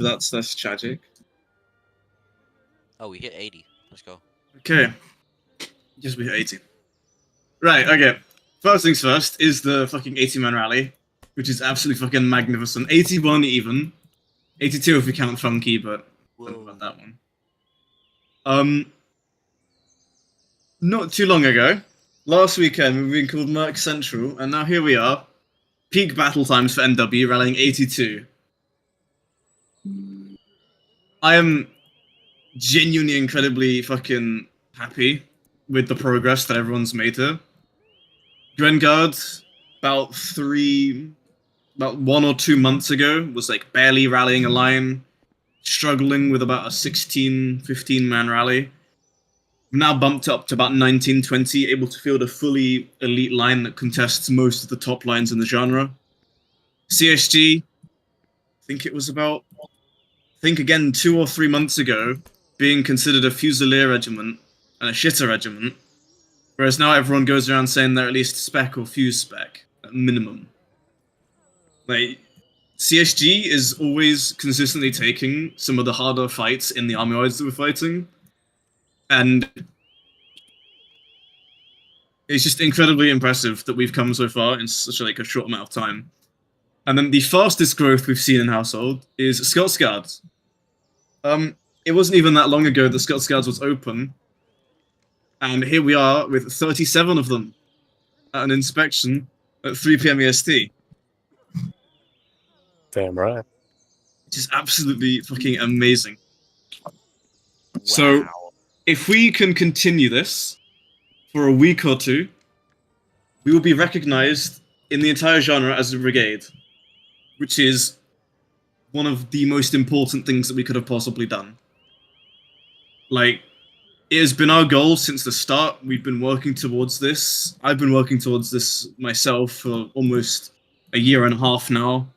That's tragic. Oh, we hit 80. Let's go. Okay. Yes, we hit 80. Right, okay. First things first is the fucking 80-man rally, which is absolutely fucking magnificent. 81 even. 82 if we count Funky, but I don't know about that one. Not too long ago, last weekend we were being called Merc Central, and now here we are. Peak battle times for NW, rallying 82. I am genuinely incredibly fucking happy with the progress that everyone's made here. Grengard, about 1 or 2 months ago, was like barely rallying a line, struggling with about a 16, 15-man rally. We've now bumped up to about 19, 20, able to field a fully elite line that contests most of the top lines in the genre. CSG, I think it was about, again 2 or 3 months ago, being considered a Fusilier regiment and a shitter regiment, whereas now everyone goes around saying they're at least spec or fuse spec, at minimum. Like, CSG is always consistently taking some of the harder fights in the army wides that we're fighting, and it's just incredibly impressive that we've come so far in such a short amount of time. And then the fastest growth we've seen in Household is Scots Guards. It wasn't even that long ago that Scots Guards was open, and here we are with 37 of them at an inspection at 3 PM EST. Damn right. Which is absolutely fucking amazing. Wow. So, if we can continue this for a week or two, we will be recognized in the entire genre as a brigade, which is one of the most important things that we could have possibly done. Like, it has been our goal since the start. We've been working towards this. I've been working towards this myself for almost a year and a half now.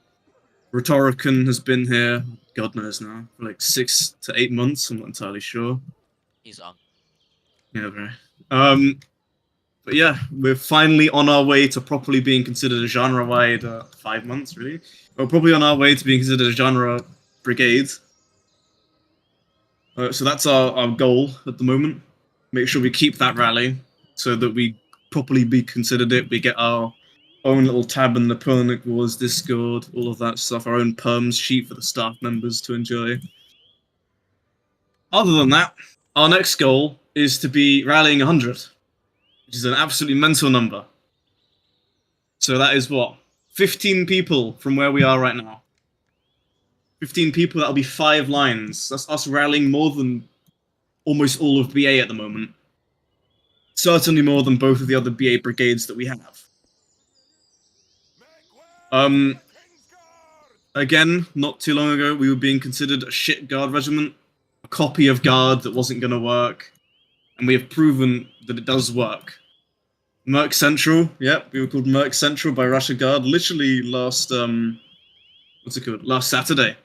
Rhetorican has been here, God knows now, for like 6 to 8 months. I'm not entirely sure. He's on. Yeah, very. But yeah, we're finally on our way to properly being considered a genre-wide 5 months, really. We're probably on our way to being considered a genre brigade. So that's our goal at the moment. Make sure we keep that rally so that we properly be considered it. We get our own little tab in the Napoleonic Wars Discord, all of that stuff, our own perms sheet for the staff members to enjoy. Other than that, our next goal is to be rallying 100, which is an absolutely mental number. So that is what? 15 people from where we are right now. 15 people, that'll be 5 lines. That's us rallying more than almost all of BA at the moment. Certainly more than both of the other BA brigades that we have. Again, not too long ago, we were being considered a shit guard regiment, a copy of guard that wasn't going to work, and we have proven that it does work. Merc Central, yep, we were called Merc Central by Russia Guard literally last, last Saturday.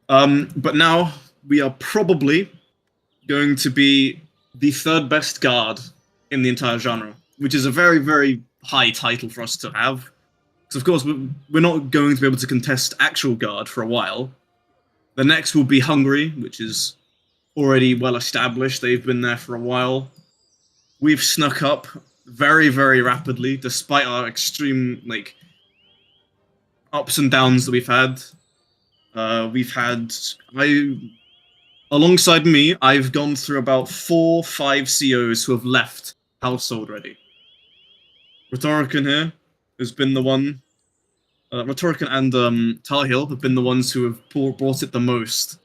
But now we are probably going to be the 3rd best guard in the entire genre, which is a very, very high title for us to have. Because, of course, we're not going to be able to contest actual guard for a while. The next will be Hungary, which is already well established. They've been there for a while. We've snuck up very, very rapidly, despite our extreme, ups and downs that we've had. Alongside me, I've gone through about 4, 5 COs who have left Household already. Rhetorican here has been the one. Rhetorican and Tar Heel have been the ones who have brought it the most.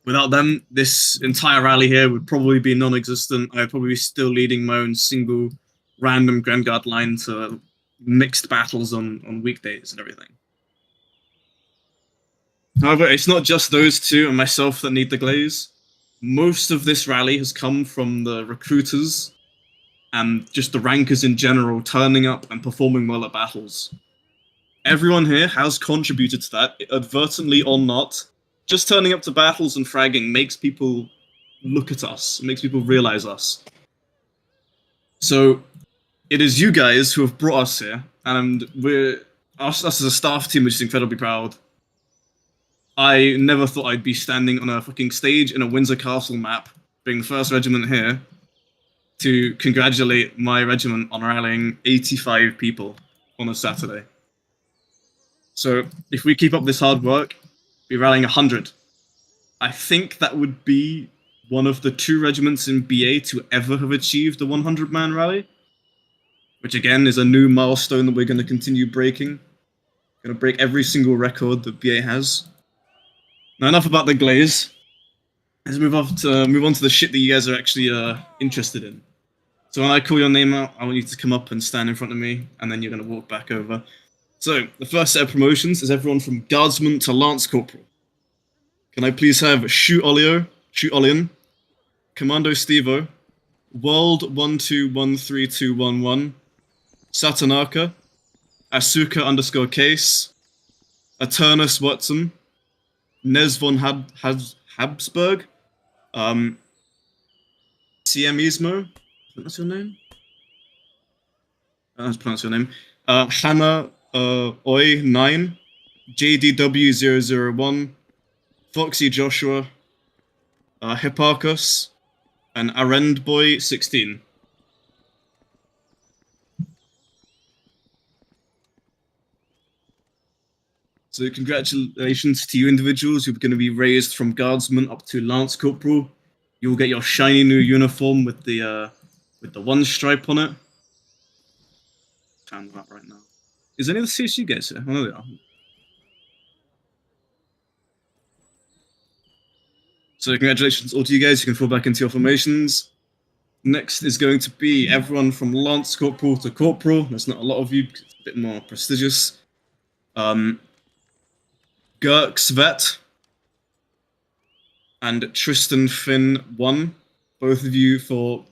Without them, this entire rally here would probably be non-existent. I'd probably be still leading my own single random Grengard line to mixed battles on weekdays and everything. However, it's not just those two and myself that need the glaze. Most of this rally has come from the recruiters and just the rankers in general turning up and performing well at battles. Everyone here has contributed to that, advertently or not. Just turning up to battles and fragging makes people look at us, makes people realize us. So, it is you guys who have brought us here, and we're us as a staff team are just incredibly proud. I never thought I'd be standing on a fucking stage in a Windsor Castle map, being the first regiment here, to congratulate my regiment on rallying 85 people on a Saturday. So if we keep up this hard work, we're rallying 100. I think that would be one of the 2 regiments in BA to ever have achieved a 100-man rally, which again is a new milestone that we're going to continue breaking. Going to break every single record that BA has. Now enough about the glaze. Let's move on to the shit that you guys are actually interested in. So when I call your name out, I want you to come up and stand in front of me, and then you're going to walk back over. So the first set of promotions is everyone from Guardsman to Lance Corporal. Can I please have Shoot Olian, Commando Stevo, World 1213211, Satanaka, Asuka_Case, Eternus Watson, Nez von Habsburg, Siamismo, that's your name? That's pronounced your name. Hannah Oi 9, JDW001, Foxy Joshua, Hipparchus, and Arendboy 16. So congratulations to you individuals who are going to be raised from Guardsman up to Lance Corporal. You'll get your shiny new uniform with the one stripe on it. Found that right now. Is any of the CSU guys here? Oh, no, they are. So congratulations all to you guys. You can fall back into your formations. Next is going to be everyone from Lance Corporal to Corporal. There's not a lot of you, because it's a bit more prestigious. Girk Svet and Tristan Finn 1, both of you for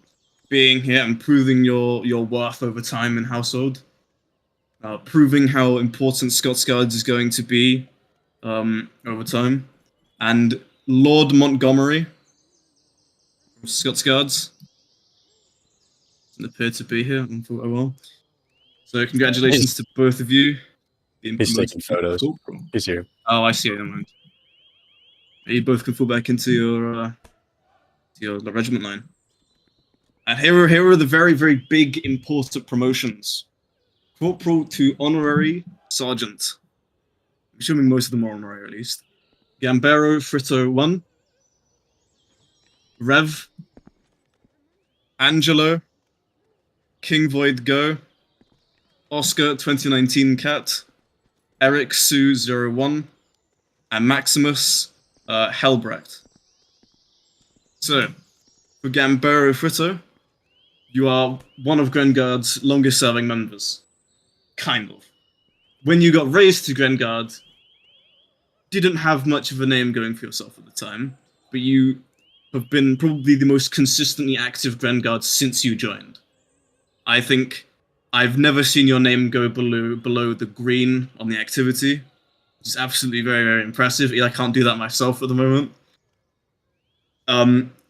being here and proving your worth over time in Household. Proving how important Scots Guards is going to be over time. And Lord Montgomery from Scots Guards doesn't appear to be here. Oh well. So congratulations to both of you. He's taking photos. He's here. Oh, I see. Never mind. You both can fall back into your regiment line. And here are the very, very big, important promotions. Corporal to Honorary Sergeant. I'm assuming most of them are honorary, at least. Gambero Fritto 1. Rev. Angelo. King Void Go. Oscar 2019 Cat. Eric Sue 01. And Maximus Helbrecht. So, for Gambero Fritto, you are one of Grenguard's longest serving members. Kind of. When you got raised to Grenguard, didn't have much of a name going for yourself at the time, but you have been probably the most consistently active Grenguard since you joined. I think I've never seen your name go below the green on the activity. It's absolutely very, very impressive. I can't do that myself at the moment.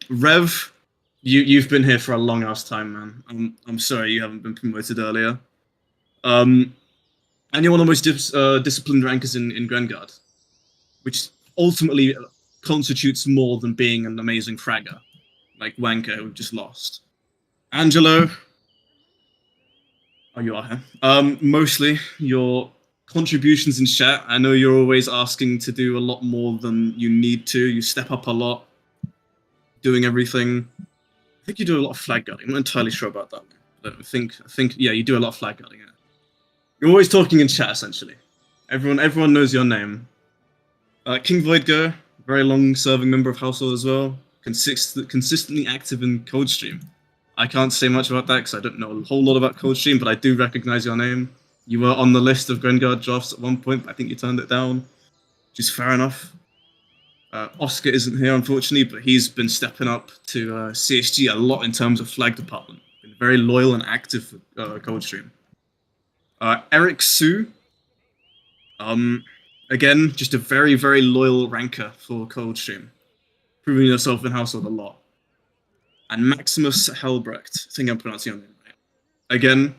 Rev, you've been here for a long ass time, man. I'm sorry you haven't been promoted earlier. And you're one of the most disciplined rankers in Grenguard, which ultimately constitutes more than being an amazing fragger, like Wanker, who just lost. Angelo, oh, you are here. Mostly your contributions in chat. I know you're always asking to do a lot more than you need to. You step up a lot, doing everything. I think you do a lot of flag guarding. I'm not entirely sure about that. But I think yeah, you do a lot of flag guarding. Yeah. You're always talking in chat, essentially. Everyone knows your name. King Voidgo, very long-serving member of Household as well. Consistently active in Coldstream. I can't say much about that because I don't know a whole lot about Coldstream, but I do recognize your name. You were on the list of Grenguard drafts at one point, but I think you turned it down, which is fair enough. Oscar isn't here, unfortunately, but he's been stepping up to CSG a lot in terms of flag department. Been very loyal and active for Coldstream. Eric Sue, again, just a very, very loyal ranker for Coldstream, proving yourself in Household a lot. And Maximus Helbrecht, I think I'm pronouncing your name right. Again,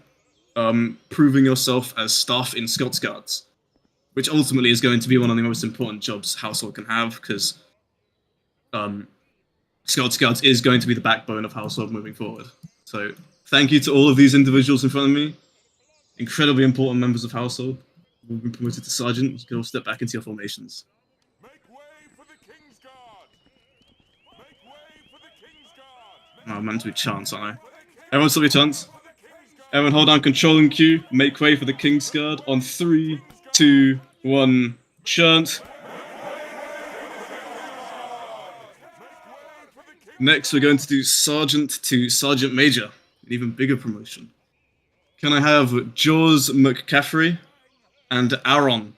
proving yourself as staff in Scots Guards, which ultimately is going to be one of the most important jobs Household can have, because Scots Guards is going to be the backbone of Household moving forward. So thank you to all of these individuals in front of me. Incredibly important members of Household. We've been promoted to Sergeant. You can all step back into your formations. Make way for the King's Guard! Make way for the King's Guard! Oh, I'm meant to be chants, aren't I? Everyone still be chants. Everyone hold down control and Q. Make way for the King's Guard on 3, 2, 1. Chant. Next, we're going to do Sergeant to Sergeant Major, an even bigger promotion. Can I have Jaws McCaffrey and Aaron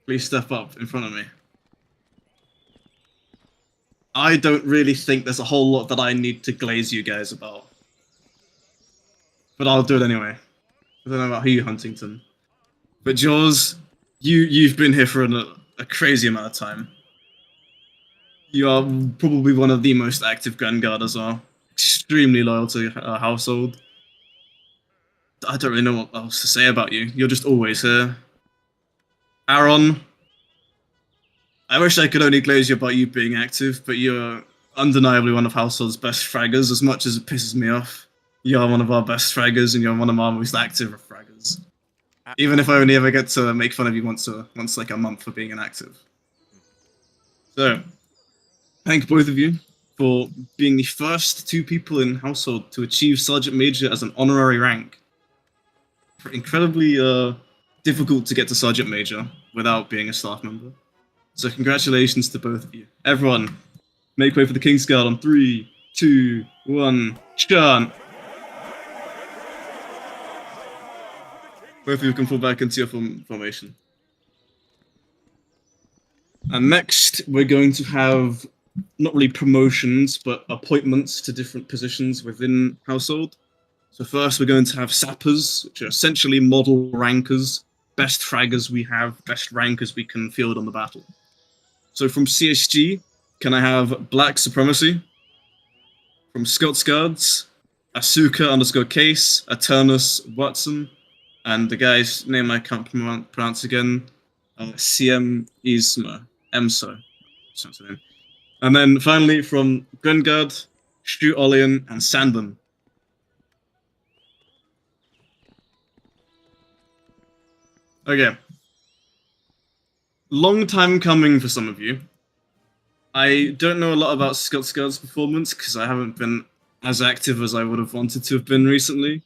please step up in front of me? I don't really think there's a whole lot that I need to glaze you guys about. But I'll do it anyway. I don't know about you, Huntington. But Jaws, you've been here for a crazy amount of time. You are probably one of the most active Grand Guard as well. Extremely loyal to our household. I don't really know what else to say about you. You're just always here. Aaron, I wish I could only glaze you about you being active, but you're undeniably one of Household's best fraggers, as much as it pisses me off. You're one of our best fraggers, and you're one of our most active fraggers. Even if I only ever get to make fun of you once like a month for being inactive. So, thank both of you for being the first 2 people in Household to achieve Sergeant Major as an honorary rank. Incredibly difficult to get to Sergeant Major without being a staff member. So congratulations to both of you. Everyone, make way for the King's Guard on 3, 2, 1, chant! Both of you can fall back into your formation. And next, we're going to have not really promotions, but appointments to different positions within Household. So first, we're going to have sappers, which are essentially model rankers, best fraggers we have, best rankers we can field on the battle. So from CSG, can I have Black Supremacy? From Scots Guards, Asuka_Case, Eternus Watson, and the guy's name I can't pronounce again, CM Isma, Emso. And then finally from Grenguard, Stu Olian, and Sandon. Okay. Long time coming for some of you. I don't know a lot about Scots Guard's performance because I haven't been as active as I would have wanted to have been recently.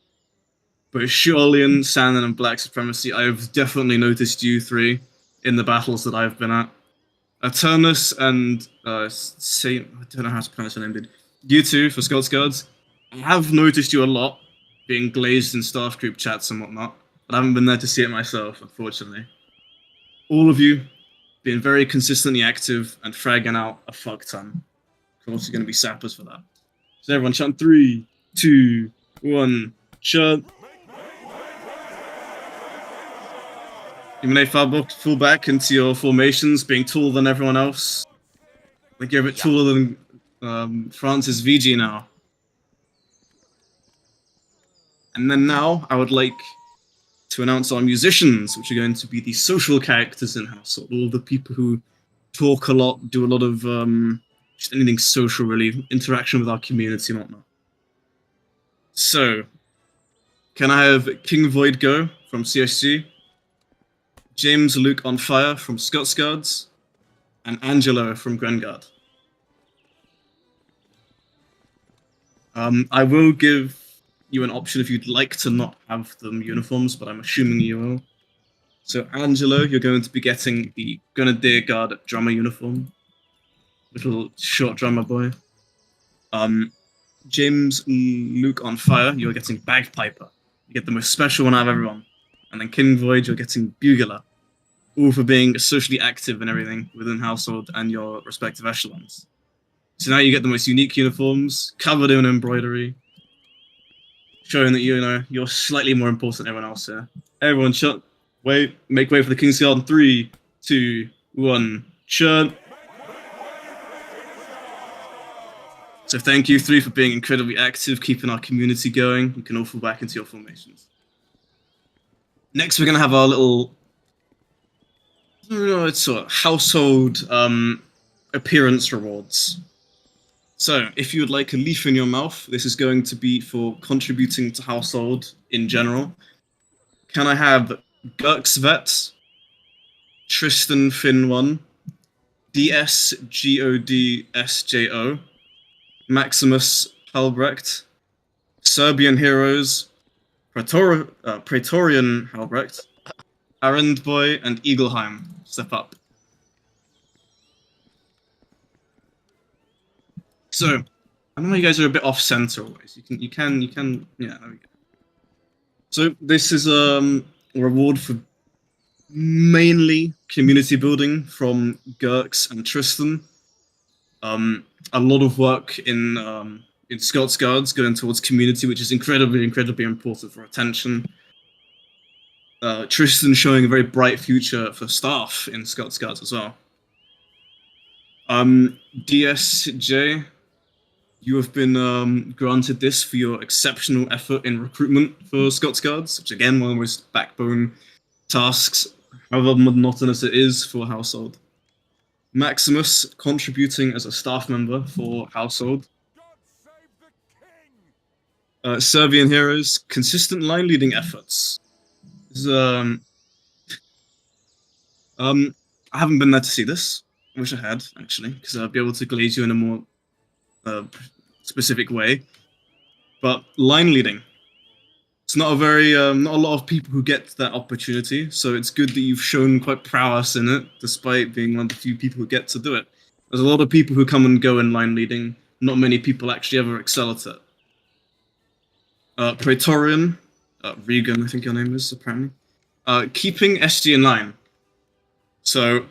But Shuolian, Sandon, and Black Supremacy, I've definitely noticed you 3 in the battles that I've been at. Eternus and I don't know how to pronounce your name, dude. You 2 for Scots Guards. I have noticed you a lot, being glazed in staff group chats and whatnot, but I haven't been there to see it myself, unfortunately. All of you being very consistently active and fragging out a fuck ton. Of course, you're going to be sappers for that. So everyone chant 3, 2, 1, chant. You may fall back into your formations, being taller than everyone else. I think you're a bit taller than Francis VG now. And then now, I would like to announce our musicians, which are going to be the social characters in Household. All the people who talk a lot, do a lot of just anything social, really, interaction with our community and whatnot. So, can I have King Void Go from CSG? James Luke on Fire from Scots Guards, and Angelo from Grenguard. I will give you an option if you'd like to not have them uniforms, but I'm assuming you will. So Angelo, you're going to be getting the Grenadier Guard drummer uniform. Little short drummer boy. James Luke on Fire, you're getting Bagpiper. You get the most special one out of everyone. And then King Void, you're getting Bugler. All for being socially active and everything within Household and your respective echelons. So now you get the most unique uniforms, covered in embroidery, showing that you're slightly more important than everyone else here. Everyone make way for the King's Guard in 3, 2, 1, chant. So thank you 3 for being incredibly active, keeping our community going. You can all fall back into your formations. Next, we're gonna have our little, it's sort of household appearance rewards. So, if you would like a leaf in your mouth, this is going to be for contributing to household in general. Can I have Gurksvet, Tristan Finn1, DSGODSJO, Maximus Halbrecht, Serbian Heroes, Praetorian Halbrecht, Arendboy, and Eagleheim. Step up. So, I know you guys are a bit off center always. You can, yeah, there we go. So, this is a reward for mainly community building from Gurks and Tristan. A lot of work in Scots Guards going towards community, which is incredibly important for retention. Tristan showing a very bright future for staff in Scots Guards as well. DSJ, you have been granted this for your exceptional effort in recruitment for Scots Guards, which again, one of the most backbone tasks, however monotonous it is for Household. Maximus, contributing as a staff member for Household. Serbian Heroes, consistent line leading efforts. I haven't been there to see this. I wish I had, actually, because I'd be able to glaze you in a more specific way. But line leading. It's not a very, not a lot of people who get that opportunity, so it's good that you've shown quite prowess in it, despite being one of the few people who get to do it. There's a lot of people who come and go in line leading. Not many people actually ever excel at it. Praetorian, Regan, I think your name is, apparently. Keeping SG in line. So,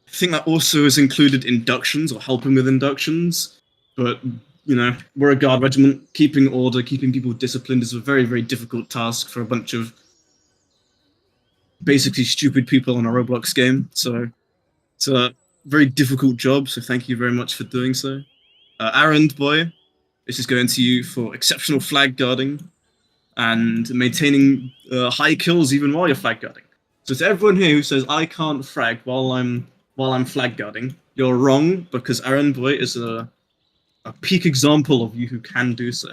I think that also is included inductions, or helping with inductions, but, you know, we're a guard regiment. Keeping order, keeping people disciplined is a very difficult task for a bunch of basically stupid people in a Roblox game, so it's a very difficult job, so thank you very much for doing so. Arendboy, this is going to you for exceptional flag guarding and maintaining high kills even while you're flag guarding. So to everyone here who says, I can't frag while I'm flag guarding, you're wrong, because Arendboy is a peak example of you who can do so.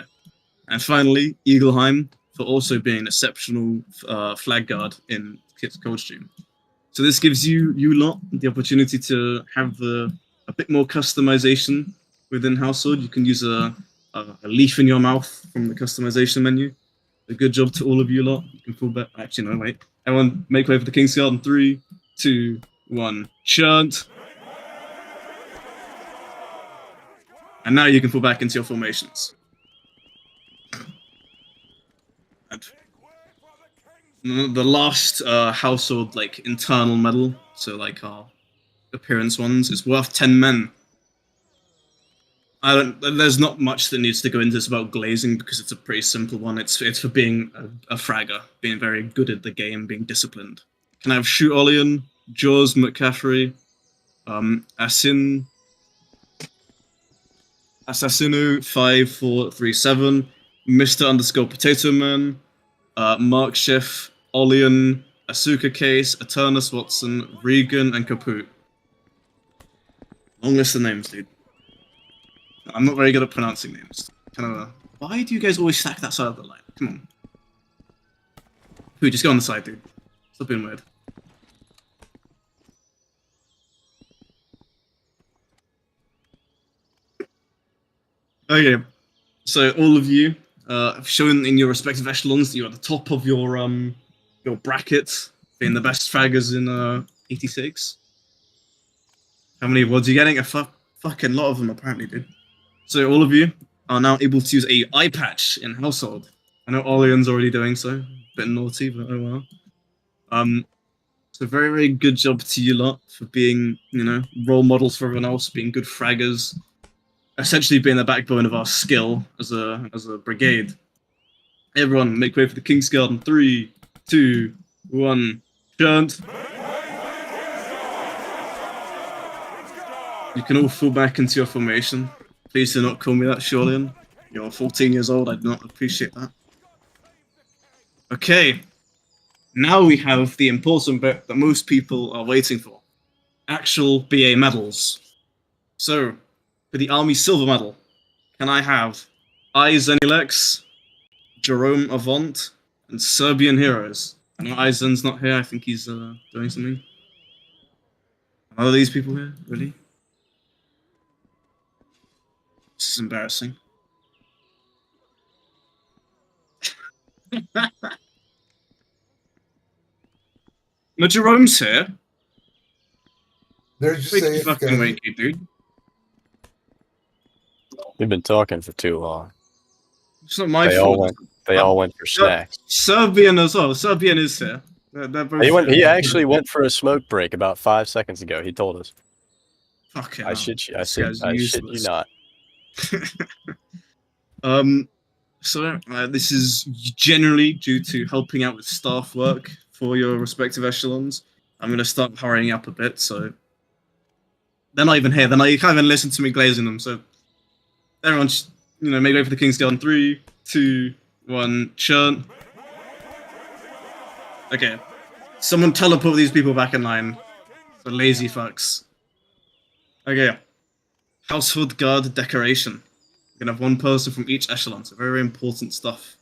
And finally, Eagleheim, for also being an exceptional flag guard in Kit's Coldstream. So this gives you lot the opportunity to have a bit more customization within Household. You can use a leaf in your mouth from the customization menu. A good job to all of you lot. You can fall back. Actually, no, wait. Everyone, make way for the King's Guard in 3, 2, 1. Shunt. And now you can fall back into your formations. And the last Household internal medal, so our appearance ones, is worth 10 men. There's not much that needs to go into this about glazing because it's a pretty simple one. It's for being a fragger, being very good at the game, being disciplined. Can I have Shoot Olian, Jaws McCaffrey, Assassino5437, Mr. Potato Man, Mark Schiff, Olian, Asuka Case, Eternus Watson, Regan, and Kaput. Long list of names, dude. I'm not very good at pronouncing names. Why do you guys always stack that side of the line? Come on. Who, just go on the side, dude. Stop being weird. Okay, so all of you have shown in your respective echelons that you're at the top of your bracket, being the best fraggers in 86. How many awards are you getting? A fucking lot of them, apparently, dude. So all of you are now able to use a eye patch in Household. I know Olian's already doing so. A bit naughty, but oh well. So very good job to you lot for being, role models for everyone else, being good fraggers, essentially being the backbone of our skill as a brigade. Everyone, make way for the King's Guard in 3, 2, 1. Shunt. You can all fall back into your formation. Please do not call me that, Shorlian. You're 14 years old, I do not appreciate that. Okay. Now we have the important bit that most people are waiting for. Actual BA medals. So, for the Army Silver Medal, can I have I Zenilex, Jerome Avant, and Serbian Heroes? I know Izen's not here, I think he's doing something. Are these people here? Really? This is embarrassing. No, Jerome's here. There's Wait, safe. fucking wait, dude. We've been talking for too long. It's not my They fault. all went for snacks. Serbian as well. Serbian is here. They're both He actually went for a smoke break about 5 seconds ago. He told us. Fucking I hell. shit you. This I guy's shit you useless. not. So this is generally due to helping out with staff work for your respective echelons. I'm going to start hurrying up a bit, so they're not even here. You can't even listen to me glazing them. So everyone, make way for the King's Guard in 3, 2, 1, churn. Okay, someone teleport these people back in line. The lazy fucks. Okay, household guard decoration. We're gonna have one person from each echelon, so very important stuff.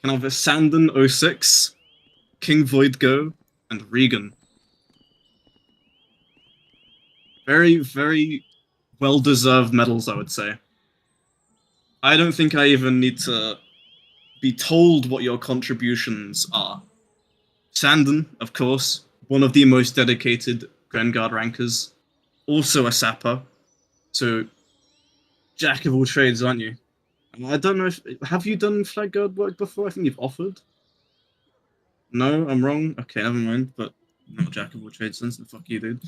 Can I have a Sandon 06, King Void Go, and Regan. Very, very well-deserved medals, I would say. I don't think I even need to be told what your contributions are. Sandon, of course, one of the most dedicated Grand Guard rankers. Also a sapper. So, jack of all trades, aren't you? I don't know if... Have you done flag guard work before? I think you've offered. No, I'm wrong? Okay, never mind, but not jack of all trades, then, so fuck you, dude.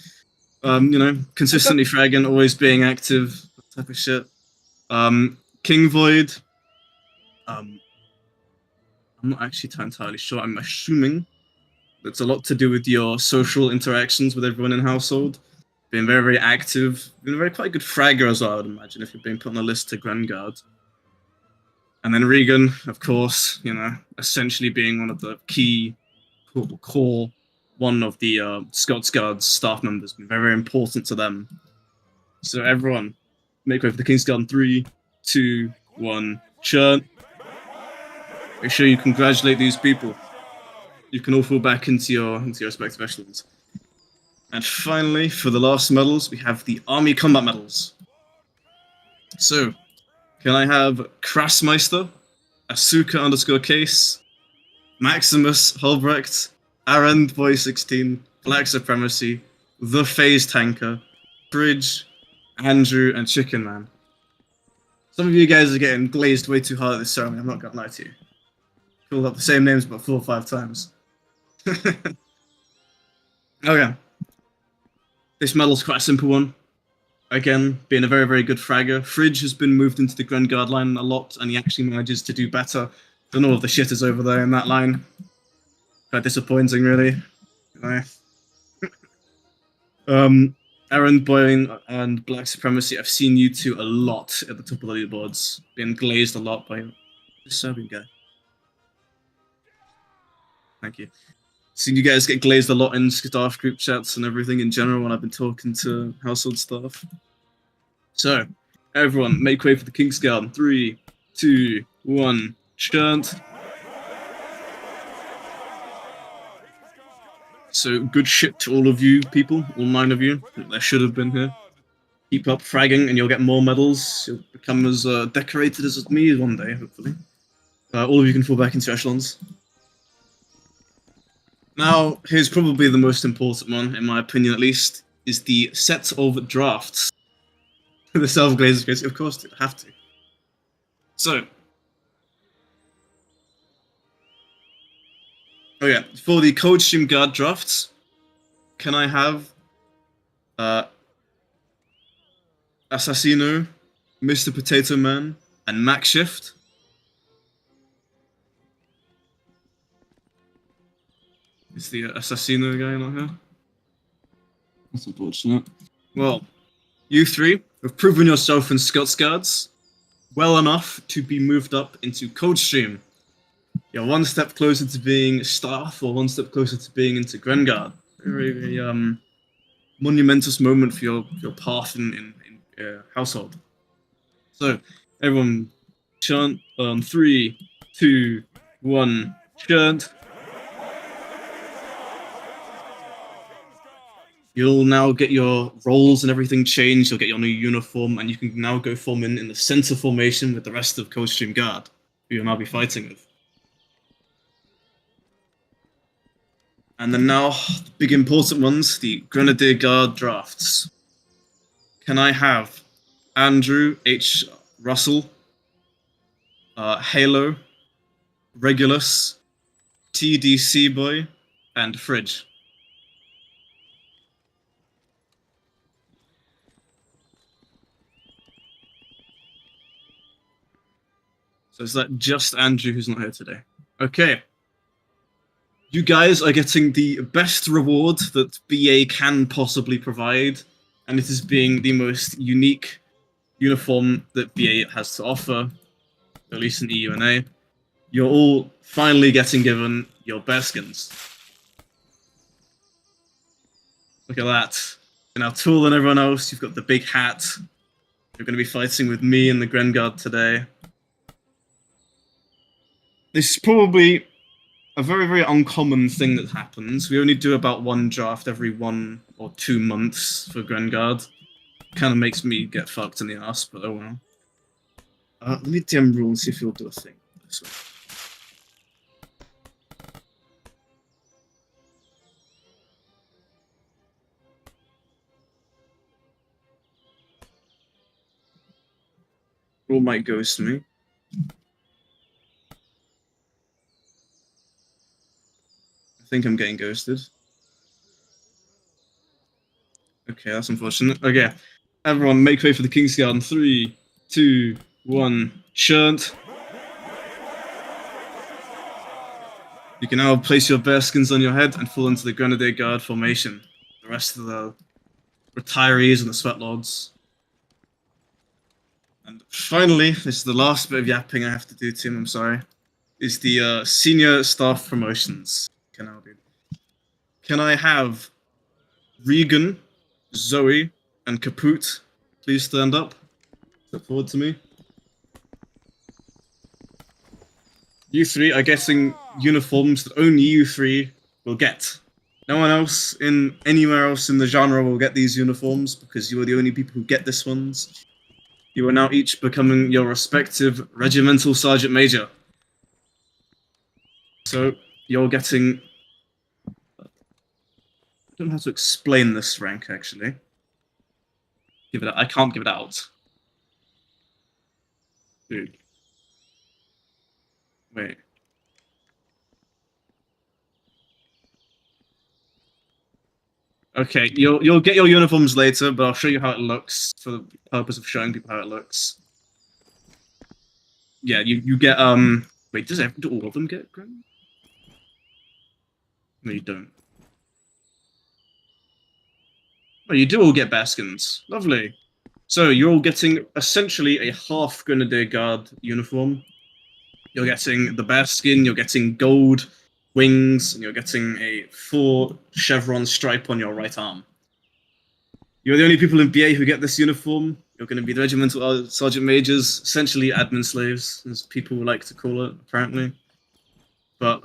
Consistently fragging, always being active, that type of shit. King Void. I'm not actually entirely sure. I'm assuming that's a lot to do with your social interactions with everyone in household. Being very, very active. Being a very quite good fragger as well, I would imagine, if you're being put on the list to Grand Guard. And then Regan, of course, essentially being one of the key core one of the Scots Guard's staff members. Been very, very important to them. So everyone, make way for the King's Guard in 3, 2, 1, churn. Make sure you congratulate these people. You can all fall back into your respective echelons. And finally, for the last medals, we have the Army Combat Medals. So, can I have Krassmeister, Asuka_Case, Maximus Hulbrecht, Arend Boy 16, Black Supremacy, The Phase Tanker, Bridge, Andrew, and Chicken Man. Some of you guys are getting glazed way too hard at this ceremony, I'm not gonna lie to you. Called up the same names about 4 or 5 times. Okay. This medal's quite a simple one. Again, being a very, very good fragger. Fridge has been moved into the Grand Guard line a lot, and he actually manages to do better than all of the shitters over there in that line. Quite disappointing, really. Aaron Boyne and Black Supremacy, I've seen you two a lot at the top of the leaderboards. Being glazed a lot by this Serbian guy. Thank you. Seen you guys get glazed a lot in staff group chats and everything in general when I've been talking to household staff. So, everyone, make way for the King's Guard. 3, 2, 1, chant. So, good shit to all of you people, all 9 of you that should have been here. Keep up fragging and you'll get more medals. You'll become as decorated as me one day, hopefully. All of you can fall back into echelons. Now, here's probably the most important one, in my opinion at least, is the set of drafts. The self-glazed case, of course, they have to. So, for the Coldstream Guard drafts, can I have Assassino, Mr. Potato Man, and Makeshift? Is the Assassino guy not here? That's unfortunate. Well, you 3 have proven yourself in Scots Guards well enough to be moved up into Coldstream. You're one step closer to being staff, or one step closer to being into Grenguard. Very, very monumentous moment for your path in household. So, everyone, chant on 3, 2, 1, chant. You'll now get your roles and everything changed. You'll get your new uniform, and you can now go form in the center formation with the rest of Coldstream Guard, who you'll now be fighting with. And then now, the big important ones, the Grenadier Guard drafts. Can I have Andrew H. Russell, Halo, Regulus, TDC Boy, and Fridge? So is that just Andrew who's not here today? Okay. You guys are getting the best reward that BA can possibly provide, and it is being the most unique uniform that BA has to offer, at least in EUNA. You're all finally getting given your bearskins. Look at that. You're now taller than everyone else. You've got the big hat. You're going to be fighting with me and the Grenguard today. This is probably a very, very uncommon thing that happens. We only do about one draft every 1 or 2 months for Grenguard. Kind of makes me get fucked in the ass, but oh well. Let me DM rule and see if he'll do a thing this way. Rule might ghost me. I think I'm getting ghosted. Okay, that's unfortunate. Okay, everyone, make way for the King's Guard in 3, 2, 1, chant. You can now place your bearskins on your head and fall into the Grenadier Guard formation. The rest of the retirees and the sweat lords. And finally, this is the last bit of yapping I have to do, Tim, I'm sorry, is the senior staff promotions. Can I have Regan, Zoe, and Kaput please stand up? Step forward to me. You three are getting uniforms that only you three will get. No one else in anywhere else in the genre will get these uniforms because you are the only people who get this ones. You are now each becoming your respective regimental sergeant major. So you're getting... I don't know how to explain this rank actually. Give it. I can't give it out. Dude. Wait. Okay, you'll get your uniforms later, but I'll show you how it looks for the purpose of showing people how it looks. Yeah, you get wait, do all of them get Grim? No, you don't. Oh, you do all get Baskins. Lovely. So you're all getting essentially a half Grenadier Guard uniform. You're getting the bearskin, you're getting gold wings, and you're getting a 4 chevron stripe on your right arm. You're the only people in BA who get this uniform. You're going to be the regimental sergeant majors, essentially admin slaves, as people like to call it, apparently. But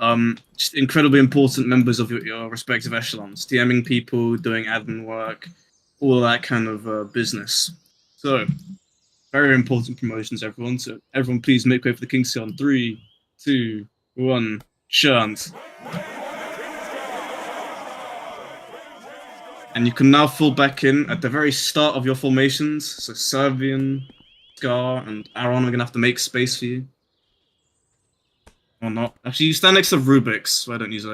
just incredibly important members of your respective echelons, DMing people, doing admin work, all that kind of business. So, very important promotions, everyone. So, everyone, please make way for the King's Guard. 3, 2, 1, chant. And you can now fall back in at the very start of your formations. So, Serbian, Scar, and Aaron are going to have to make space for you. Or not. Actually, you stand next to Rubik's. Why don't you say?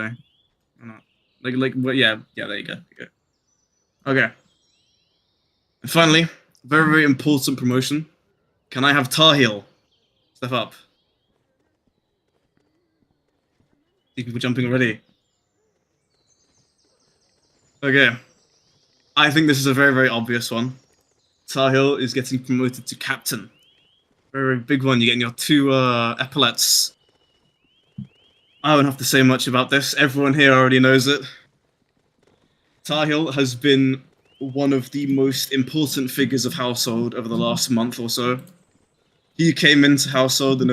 Or not? Well, yeah, there you go. Okay. And finally, very, very important promotion. Can I have Tar Heel? Step up. See people jumping already. Okay. I think this is a very, very obvious one. Tar Heel is getting promoted to captain. Very, very big one. You're getting your 2 epaulets. I don't have to say much about this. Everyone here already knows it. Tahil has been one of the most important figures of Household over the last month or so. He came into Household in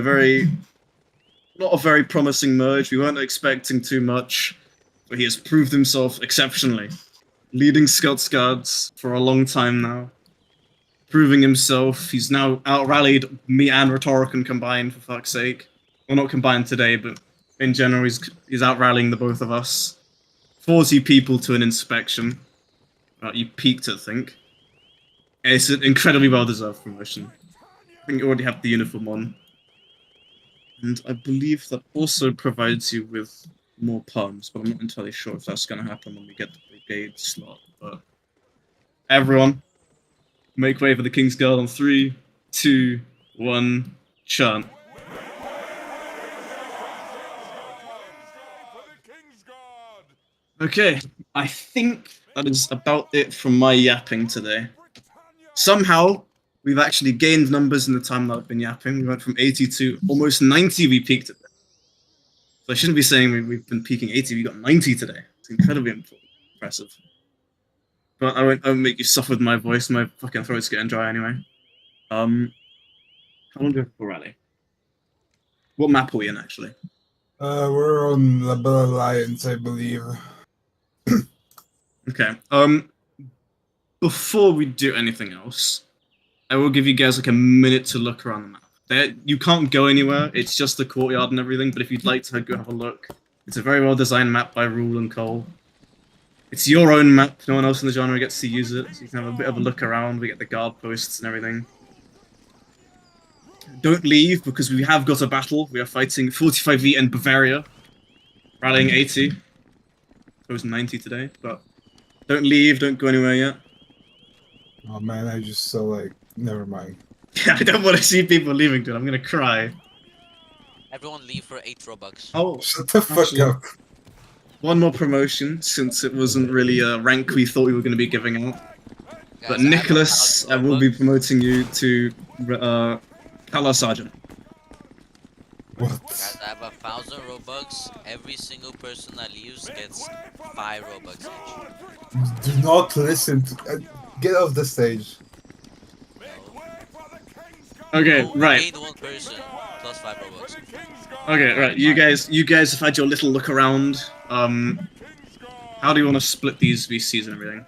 not a very promising merge. We weren't expecting too much, but he has proved himself exceptionally. Leading Scouts Guards for a long time now. Proving himself. He's now out-rallied me and Rhetoricon combined, for fuck's sake. Well, not combined today, but in general, he's out-rallying the both of us. 40 people to an inspection. You peaked, I think. It's an incredibly well-deserved promotion. I think you already have the uniform on. And I believe that also provides you with more perms, but I'm not entirely sure if that's going to happen when we get the Brigade slot. But everyone, make way for the King's Guard on 3, 2, 1, chant. Okay, I think that is about it from my yapping today. Somehow, we've actually gained numbers in the time that I've been yapping. We went from 80 to almost 90 we peaked at. So I shouldn't be saying we've been peaking 80, we got 90 today. It's incredibly impressive. But I won't make you suffer with my voice, my fucking throat's getting dry anyway. How long do we have for rally? What map are we in, actually? We're on the Alliance, I believe. Okay. Before we do anything else, I will give you guys like a minute to look around the map. You can't go anywhere. It's just the courtyard and everything. But if you'd like to go have a look, it's a very well designed map by Rule and Cole. It's your own map. No one else in the genre gets to use it, so you can have a bit of a look around. We get the guard posts and everything. Don't leave because we have got a battle. We are fighting 45V and Bavaria, rallying 80. It was 90 today, but don't leave. Don't go anywhere yet. Oh man, I just so like, never mind. Yeah, I don't want to see people leaving, dude. I'm gonna cry. Everyone leave for 8 Robux. Oh, Shut the fuck actually, up. one more promotion, since it wasn't really a rank we thought we were going to be giving out. Guys, But I have Nicholas, I 1,000 will be Robux. promoting you to Color Sergeant. What? Guys, I have 1,000 Robux. Every single person that leaves gets 5 Robux each. Do not listen to... get off the stage. Okay, Oh, we right. gained 1 person plus 5 Robux. Okay, right. You guys have had your little look around. How do you want to split these VCs and everything?